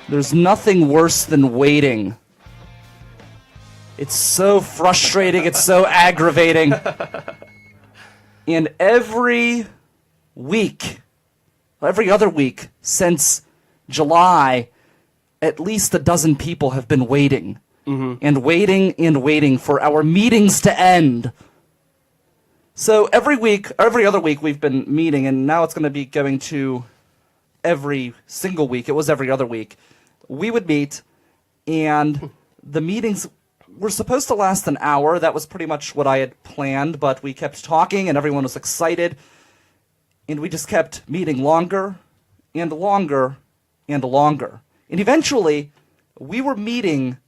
There's nothing worse than waiting. It's so frustrating. It's so aggravating. And every other week since July, at least a dozen people have been waiting. And waiting for our meetings to end. So every other week we've been meeting, and now it's going to be going to every single week. It was every other week. We would meet, and the meetings were supposed to last an hour. That was pretty much what I had planned, but we kept talking, and everyone was excited, and we just kept meeting longer and longer and longer. And eventually, we were meeting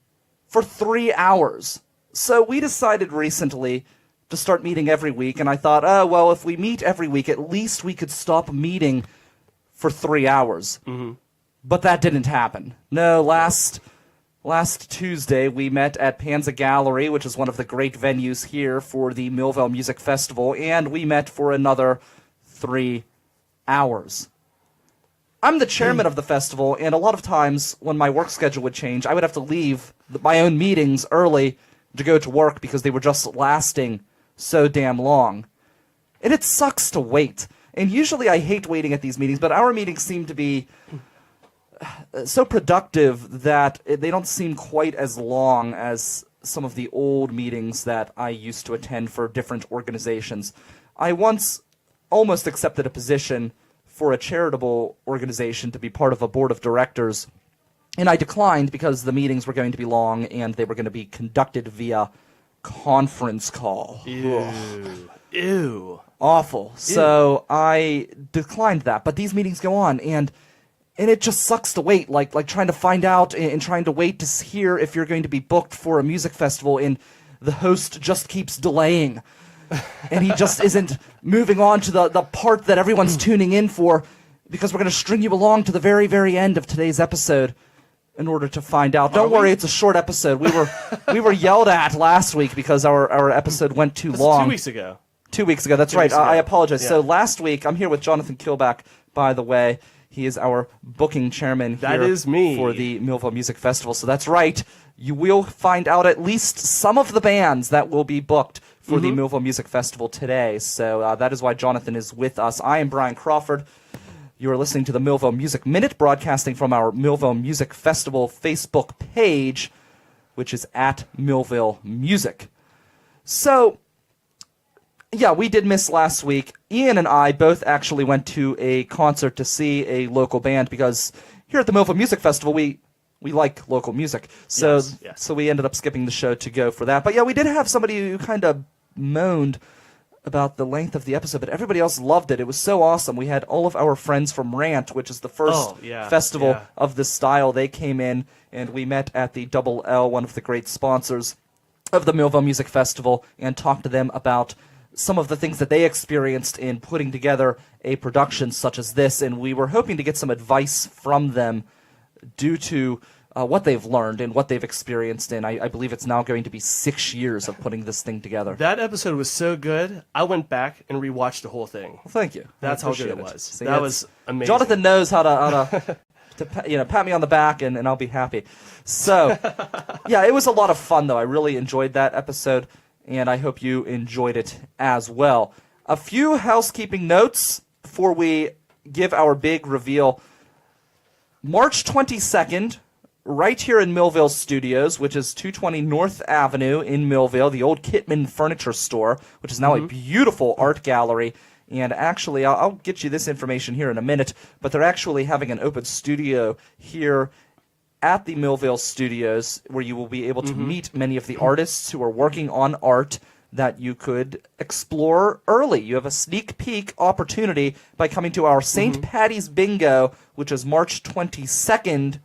for 3 hours. So we decided recently to start meeting every week, and I thought, oh, well, if we meet every week, at least we could stop meeting for 3 hours. But that didn't happen. No, last Tuesday, we met at Panza Gallery, which is one of the great venues here for the Millvale Music Festival, and we met for another 3 hours. I'm the chairman of the festival, and a lot of times when my work schedule would change, I would have to leave my own meetings early to go to work because they were just lasting so damn long. And it sucks to wait. And usually I hate waiting at these meetings, but our meetings seem to be so productive that they don't seem quite as long as some of the old meetings that I used to attend for different organizations. I once almost accepted a position for a charitable organization to be part of a board of directors, and I declined because the meetings were going to be long and they were going to be conducted via conference call. Ew. Awful. Ew. So I declined that, but these meetings go on, and it just sucks to wait, like trying to find out and trying to wait to hear if you're going to be booked for a music festival, and the host just keeps delaying. And he just isn't moving on to the part that everyone's tuning in for, because we're going to string you along to the very, very end of today's episode in order to find out. Don't worry, it's a short episode. We were yelled at last week because our episode went too long. 2 weeks ago. 2 weeks ago, that's right. I apologize. Yeah. So last week, I'm here with Jonathan Keilback, by the way. He is our booking chairman here that is me. For the Millvale Music Festival. So that's right. You will find out at least some of the bands that will be booked for the Millvale Music Festival today. So that is why Jonathan is with us. I am Brian Crawford. You are listening to the Millvale Music Minute, broadcasting from our Millvale Music Festival Facebook page, which is at Millvale Music. So, yeah, we did miss last week. Ian and I both actually went to a concert to see a local band, because here at the Millvale Music Festival, we like local music. So yes. So we ended up skipping the show to go for that. But yeah, we did have somebody who kind of moaned about the length of the episode, but everybody else loved it. It was so awesome. We had all of our friends from Rant, which is the first festival of this style. They came in, and we met at the Double L, one of the great sponsors of the Millvale Music Festival, and talked to them about some of the things that they experienced in putting together a production such as this, and we were hoping to get some advice from them due to what they've learned and what they've experienced, and I believe it's now going to be 6 years of putting this thing together. That episode was so good, I went back and rewatched the whole thing. Well, thank you. That's how good it was. See, that was amazing. Jonathan knows how to pat me on the back, and I'll be happy. So, yeah, it was a lot of fun, though. I really enjoyed that episode, and I hope you enjoyed it as well. A few housekeeping notes before we give our big reveal. March 22nd, right here in Millvale Studios, which is 220 North Avenue in Millvale, the old Kitman Furniture Store, which is now a beautiful art gallery. And actually, I'll get you this information here in a minute, but they're actually having an open studio here at the Millvale Studios, where you will be able to meet many of the artists who are working on art that you could explore early. You have a sneak peek opportunity by coming to our St. Patty's Bingo, which is March 22nd,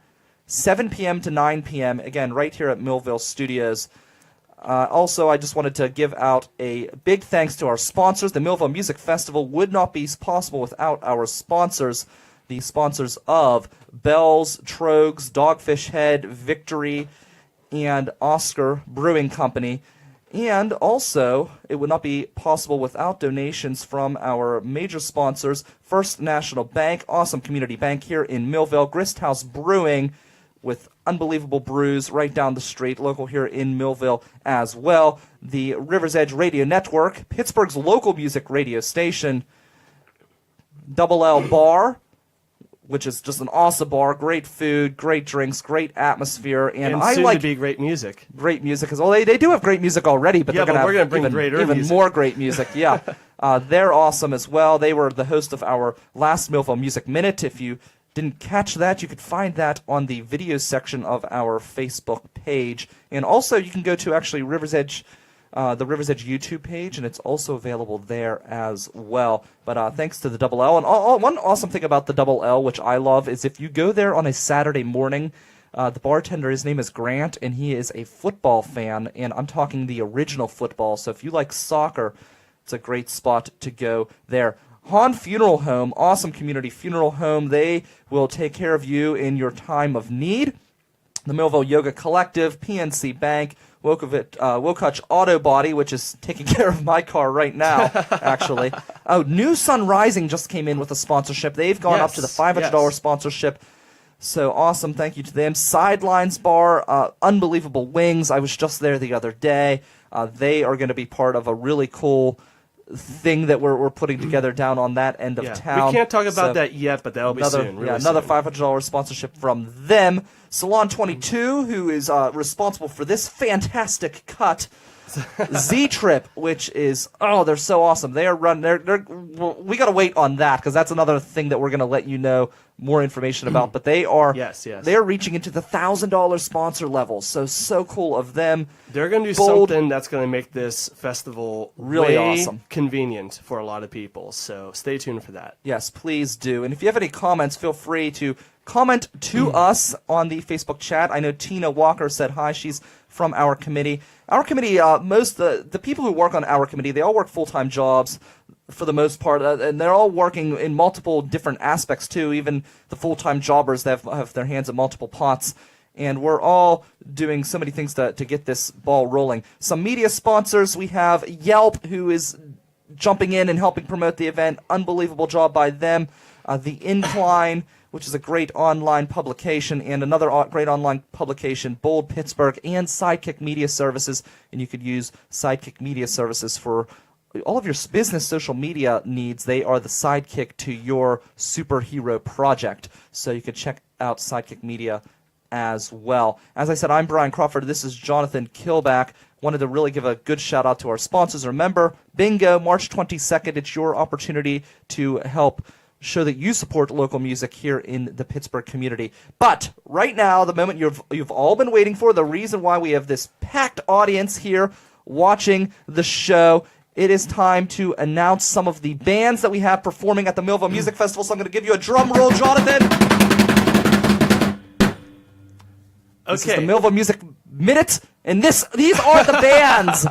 7 p.m. to 9 p.m., again, right here at Millvale Studios. Also, I just wanted to give out a big thanks to our sponsors. The Millvale Music Festival would not be possible without our sponsors, the sponsors of Bell's, Trogs, Dogfish Head, Victory, and Oscar Brewing Company. And also, it would not be possible without donations from our major sponsors, First National Bank, awesome community bank here in Millvale, Grist House Brewing, with unbelievable brews right down the street, local here in Millvale as well. The River's Edge Radio Network, Pittsburgh's local music radio station, Double L Bar, which is just an awesome bar, great food, great drinks, great atmosphere, and I soon like to be great music. Great music as well. They do have great music already, but yeah, they're going to have bring even more great music. Yeah, they're awesome as well. They were the host of our last Millvale Music Minute. If you didn't catch that, you could find that on the video section of our Facebook page, and also you can go to actually River's Edge. The River's Edge YouTube page, and it's also available there as well. But thanks to the Double L. And one awesome thing about the Double L, which I love, is if you go there on a Saturday morning, the bartender, his name is Grant, and he is a football fan, and I'm talking the original football. So if you like soccer, it's a great spot to go there. Hahn Funeral Home, awesome community funeral home. They will take care of you in your time of need. The Millvale Yoga Collective, PNC Bank, Wilkutch Auto Body, which is taking care of my car right now, actually. Oh, New Sun Rising just came in with a sponsorship. They've gone up to the $500 sponsorship. So awesome. Thank you to them. Sidelines Bar, unbelievable wings. I was just there the other day. They are going to be part of a really cool thing that we're putting together down on that end of town. We can't talk about that yet, but that'll be soon. Another $500 sponsorship from them. Salon 22, who is responsible for this fantastic cut. Z-Trip, which is, they're so awesome. They are we got to wait on that, because that's another thing that we're going to let you know more information about. But they are they are reaching into the $1,000 sponsor level. So cool of them. They're going to do something that's going to make this festival really way awesome, convenient for a lot of people. So stay tuned for that. Yes, please do. And if you have any comments, feel free to comment to us on the Facebook chat. I know Tina Walker said hi. She's from our committee. Our committee, most the people who work on our committee, they all work full-time jobs for the most part, and they're all working in multiple different aspects too. Even the full-time jobbers that have their hands in multiple pots. And we're all doing so many things to get this ball rolling. Some media sponsors. We have Yelp, who is jumping in and helping promote the event. Unbelievable job by them. The Incline, which is a great online publication, and another great online publication, Bold Pittsburgh, and Sidekick Media Services. And you could use Sidekick Media Services for all of your business social media needs. They are the sidekick to your superhero project. So you could check out Sidekick Media as well. As I said, I'm Brian Crawford. This is Jonathan Keilback. Wanted to really give a good shout out to our sponsors. Remember, Bingo, March 22nd. It's your opportunity to help show that you support local music here in the Pittsburgh community. But right now, the moment you've all been waiting for, the reason why we have this packed audience here watching the show, it is time to announce some of the bands that we have performing at the Millvale Music Festival. So I'm going to give you a drum roll, Jonathan. This is the Millvale Music Minute, and these are the bands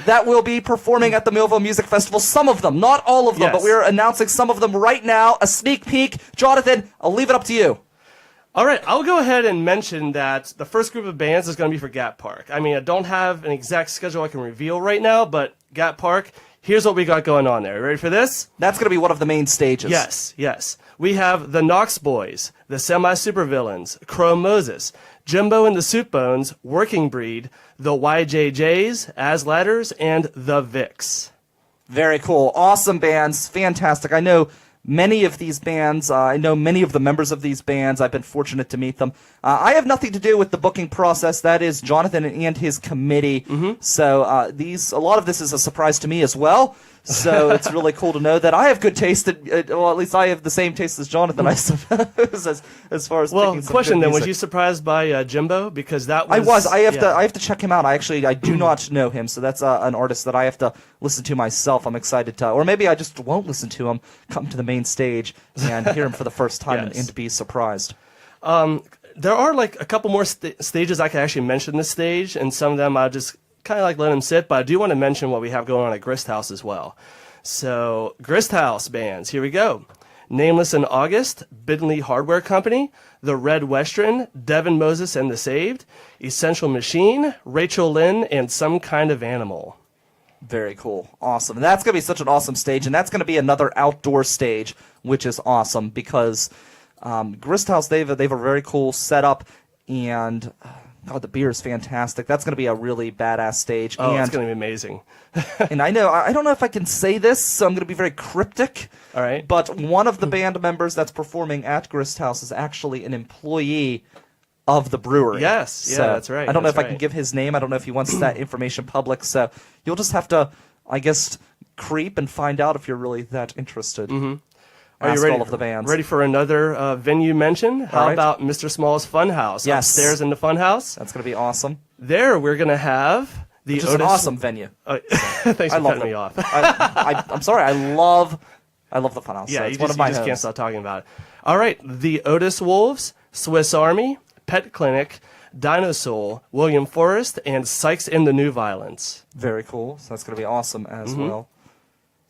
that will be performing at the Millvale Music Festival. Some of them, not all of them, but we're announcing some of them right now. A sneak peek. Jonathan, I'll leave it up to you. All right, I'll go ahead and mention that the first group of bands is going to be for Gap Park. I mean, I don't have an exact schedule I can reveal right now, but Gap Park, here's what we got going on there. Ready for this? That's going to be one of the main stages. Yes. We have the Knox Boys, the Semi-Supervillains, Crow Moses, Jimbo and the Soup Bones, Working Breed, the YJJs, As Ladders, and the Vicks. Very cool. Awesome bands. Fantastic. I know many of these bands. I know many of the members of these bands. I've been fortunate to meet them. I have nothing to do with the booking process. That is Jonathan and his committee. So a lot of this is a surprise to me as well. So it's really cool to know that I have good taste. Well, at least I have the same taste as Jonathan, I suppose, as far as picking some question good then: music. was you surprised by Jimbo? Because that was I have to check him out. I do not know him, so that's an artist that I have to listen to myself. I'm excited to, or maybe I just won't listen to him. Come to the main stage and hear him for the first time and be surprised. There are like a couple more stages I can actually mention this stage, and some of them I'll just kind of like let them sit, but I do want to mention what we have going on at Grist House as well. So, Grist House bands, here we go. Nameless in August, Bidley Hardware Company, The Red Western, Devin Moses and the Saved, Essential Machine, Rachel Lynn, and Some Kind of Animal. Very cool. Awesome. And that's going to be such an awesome stage, and that's going to be another outdoor stage, which is awesome because Grist House, they have a very cool setup. and God, the beer is fantastic. That's going to be a really badass stage. Oh, and, it's going to be amazing. and I don't know if I can say this, so I'm going to be very cryptic. All right. But one of the band members that's performing at Grist House is actually an employee of the brewery. Yes, yeah, So that's right. I don't know that's if I right. can give his name. I don't know if he wants that information public. So you'll just have to, I guess, creep and find out if you're really that interested. Mm-hmm. Are Ask you ready? all of the bands. Ready for another venue mention? How All right. about Mr. Small's Funhouse? Yes. Upstairs in the Funhouse. That's going to be awesome. There, we're going to have the Which is an awesome venue. Thanks for love cutting it. me off. I'm sorry. I love the Funhouse. Yeah, so it's you one just, of my you just homes. can't stop talking about it. All right, the Otis Wolves, Swiss Army, Pet Clinic, Dinosaur, William Forrest, and Sykes and the New Violence. Very cool. So that's going to be awesome as Mm-hmm. well.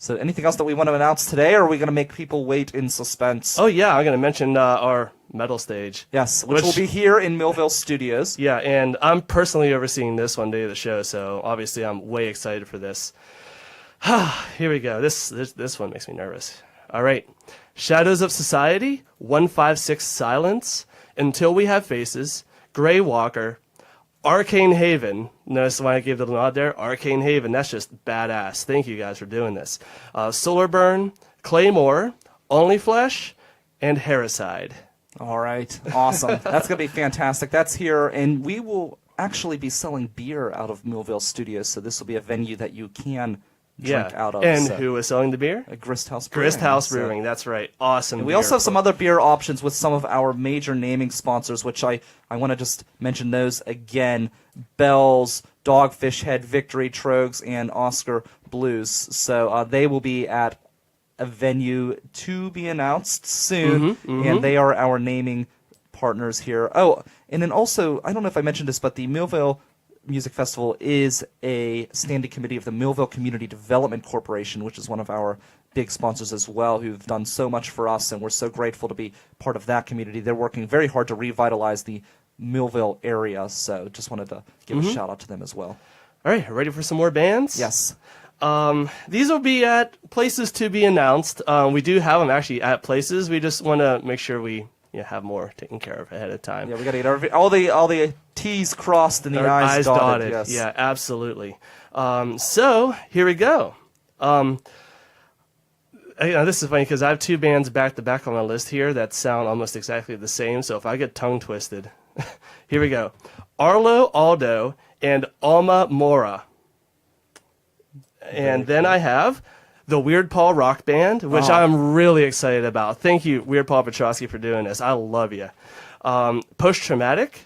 So anything else that we want to announce today, or are we going to make people wait in suspense? Oh yeah, I'm going to mention our metal stage. Yes, which will be here in Millvale Studios. Yeah, and I'm personally overseeing this one day of the show, so obviously I'm way excited for this. Here we go. This one makes me nervous. All right. Shadows of Society, 156 Silence, Until We Have Faces, Grey Walker, Arcane Haven. Notice why I gave the nod there? Arcane Haven. That's just badass. Thank you guys for doing this. Solar Burn, Claymore, Only Flesh, and Hericide. All right, awesome. That's going to be fantastic. That's here, and we will actually be selling beer out of Millvale Studios, so this will be a venue that you can drink out of. And so. who is selling the beer? A Grist House Brewing. Grist House so- Brewing. That's right. Awesome. We also have some other beer options with some of our major naming sponsors, which I want to just mention those again. Bell's, Dogfish Head, Victory, Trogs, and Oscar Blues. So they will be at a venue to be announced soon, and they are our naming partners here. Oh, and then also, I don't know if I mentioned this, but the Millvale Music Festival is a standing committee of the Millvale Community Development Corporation, which is one of our big sponsors as well, who've done so much for us, and we're so grateful to be part of that community. They're working very hard to revitalize the Millvale area, so just wanted to give a shout out to them as well. All right, ready for some more bands? Yes. These will be at places to be announced. We do have them actually at places. We just want to make sure we have more taken care of ahead of time. Yeah, we got to get all the T's crossed and the Our I's dotted. Yes. Yeah, absolutely. So here we go. This is funny because I have two bands back to back on my list here that sound almost exactly the same. So if I get tongue twisted, here we go. Arlo Aldo and Alma Mora. And then I have the Weird Paul Rock Band, which I'm really excited about. Thank you, Weird Paul Petrosky, for doing this. I love you. Post Traumatic.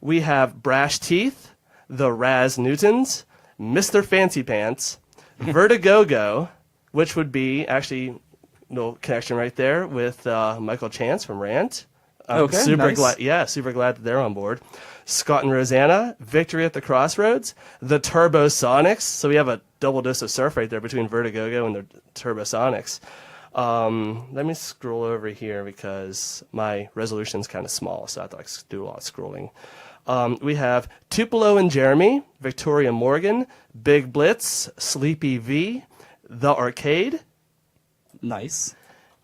We have Brash Teeth, the Raz Newtons, Mr. Fancy Pants, Vertigogo, which would be actually no connection right there with Michael Chance from Rant. Okay, super nice. glad. Yeah, super glad that they're on board. Scott and Rosanna, Victory at the Crossroads, the Turbosonics. So we have a double dose of surf right there between Vertigogo and the Turbosonics. Let me scroll over here because my resolution's kind of small, so I have to do a lot of scrolling. We have Tupelo and Jeremy, Victoria Morgan, Big Blitz, Sleepy V, The Arcade, Nice.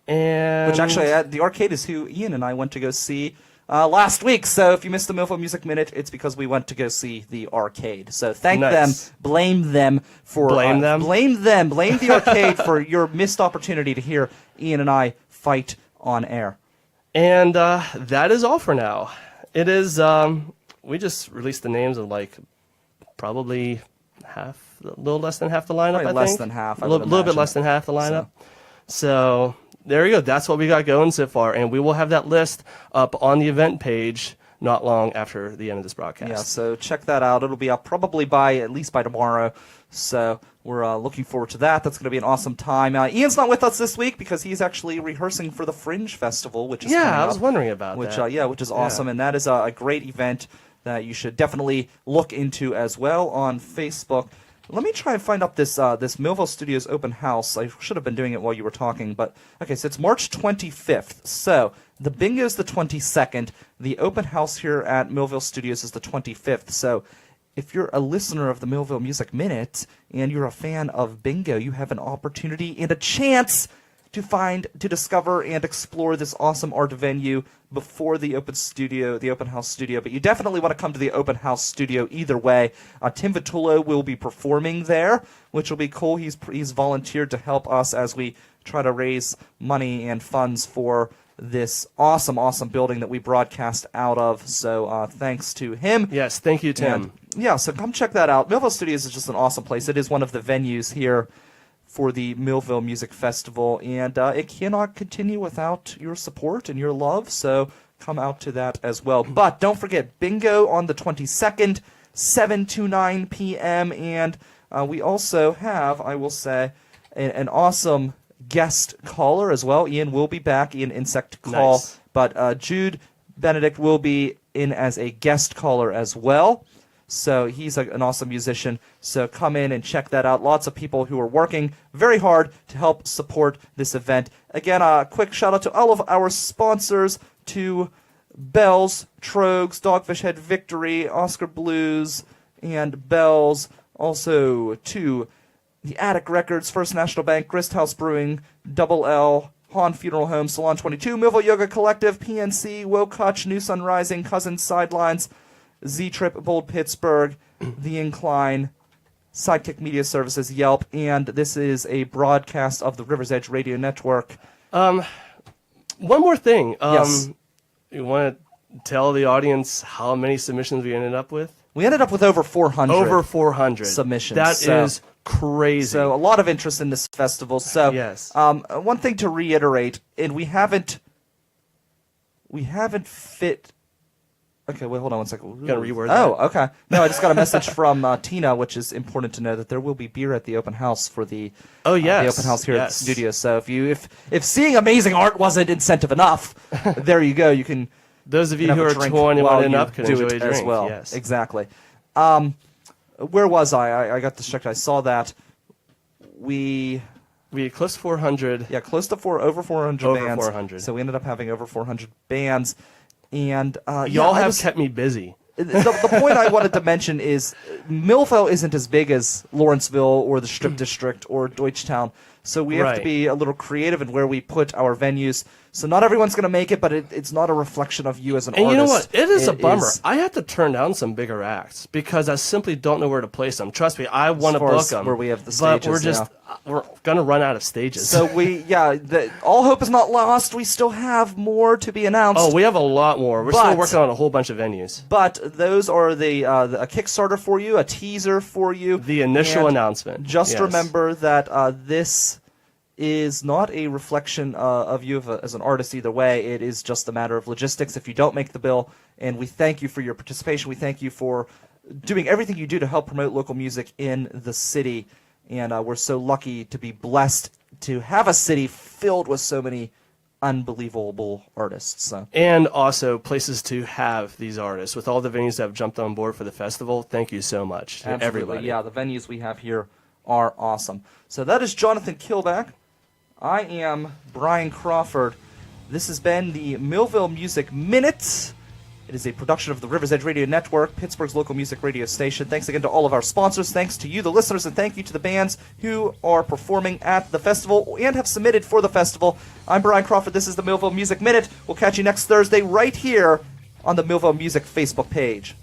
and Which actually, the Arcade is who Ian and I went to go see last week. So if you missed the Millvale Music Minute, it's because we went to go see the Arcade. So thank Nice. them, blame them for Blame them? blame the Arcade for your missed opportunity to hear Ian and I fight on air. And that is all for now. It is, we just released the names of probably a little less than half the lineup, Probably I less think. than half, I A would little bit imagine. less than half the lineup. So there you go. That's what we got going so far. And we will have that list up on the event page not long after the end of this broadcast. Yeah, so check that out. It'll be up probably at least by tomorrow. So we're looking forward to that. That's going to be an awesome time. Ian's not with us this week because he's actually rehearsing for the Fringe Festival, which is coming I was up, wondering about which that. which is awesome, and that is a great event that you should definitely look into as well on Facebook. Let me try and find up this Millvale Studios open house. I should have been doing it while you were talking, but okay, so it's March 25th. So the bingo's the 22nd. The open house here at Millvale Studios is the 25th. So if you're a listener of the Millvale Music Minute and you're a fan of bingo, you have an opportunity and a chance to discover and explore this awesome art venue before the open house studio. But you definitely want to come to the open house studio either way. Tim Vitullo will be performing there, which will be cool. He's volunteered to help us as we try to raise money and funds for this awesome building that we broadcast out of. So thanks to him. Yes, thank you, Tim. And, so come check that out. Millvale Studios is just an awesome place. It is one of the venues here for the Millvale Music Festival, and it cannot continue without your support and your love, so come out to that as well. But don't forget, bingo on the 22nd, 7 to 9 p.m., and we also have, I will say, an awesome guest caller as well. Ian will be back, Ian Insect Call, Nice. But Jude Benedict will be in as a guest caller as well. So he's an awesome musician. So come in and check that out. Lots of people who are working very hard to help support this event. Again, a quick shout out to all of our sponsors, to Bell's, Trogs, Dogfish Head Victory, Oscar Blues, and Bell's. Also to the Attic Records, First National Bank, Grist House Brewing, Double L, Han Funeral Home, Salon 22, Millvale Yoga Collective, PNC, Wokutch, New Sun Rising, Cousins Sidelines, Z-Trip, Bold Pittsburgh, The Incline, Sidekick Media Services, Yelp, and this is a broadcast of the River's Edge Radio Network. One more thing. Yes. You want to tell the audience how many submissions we ended up with? We ended up with over 400. Over 400 submissions. That is crazy. So a lot of interest in this festival. So yes. One thing to reiterate, and we haven't fit. Okay, wait, hold on 1 second. Gotta reword Oh, that. okay. No, I just got a message from Tina, which is important to know, that there will be beer at the open house for the Oh, yes. the open house here at the Yes. studio. So if seeing amazing art wasn't incentive enough, there you go. You can. Those of you have who a are drink 21 while and you up can do enjoy it a drink. as well. Yes. Exactly. Where was I? I got distracted. I saw that we We close to 400. close to over 400 Over bands. 400. So we ended up having over 400 bands, and Y'all have kept me busy. the point I wanted to mention is Millvale isn't as big as Lawrenceville or the Strip District or Deutschtown, so we have to Right. be a little creative in where we put our venues. So not everyone's going to make it, but it's not a reflection of you as an And artist. you know what? It is a bummer. is- I have to turn down some bigger acts because I simply don't know where to place them. Trust me, I want to far book as them. where we have the but stages, we're going to run out of stages. So all hope is not lost. We still have more to be announced. oh, we have a lot more. We're But- still working on a whole bunch of venues. But those are a Kickstarter for you, a teaser for you. The initial and announcement. Just Yes. remember that this is not a reflection of you as an artist either way. It is just a matter of logistics if you don't make the bill. And we thank you for your participation. We thank you for doing everything you do to help promote local music in the city. And we're so lucky to be blessed to have a city filled with so many unbelievable artists. So. And also places to have these artists. With all the venues that have jumped on board for the festival, thank you so much to Absolutely. everybody. Yeah, the venues we have here are awesome. So that is Jonathan Keilback. I am Brian Crawford. This has been the Millvale Music Minute. It is a production of the River's Edge Radio Network, Pittsburgh's local music radio station. Thanks again to all of our sponsors. Thanks to you, the listeners, and thank you to the bands who are performing at the festival and have submitted for the festival. I'm Brian Crawford. This is the Millvale Music Minute. We'll catch you next Thursday right here on the Millvale Music Facebook page.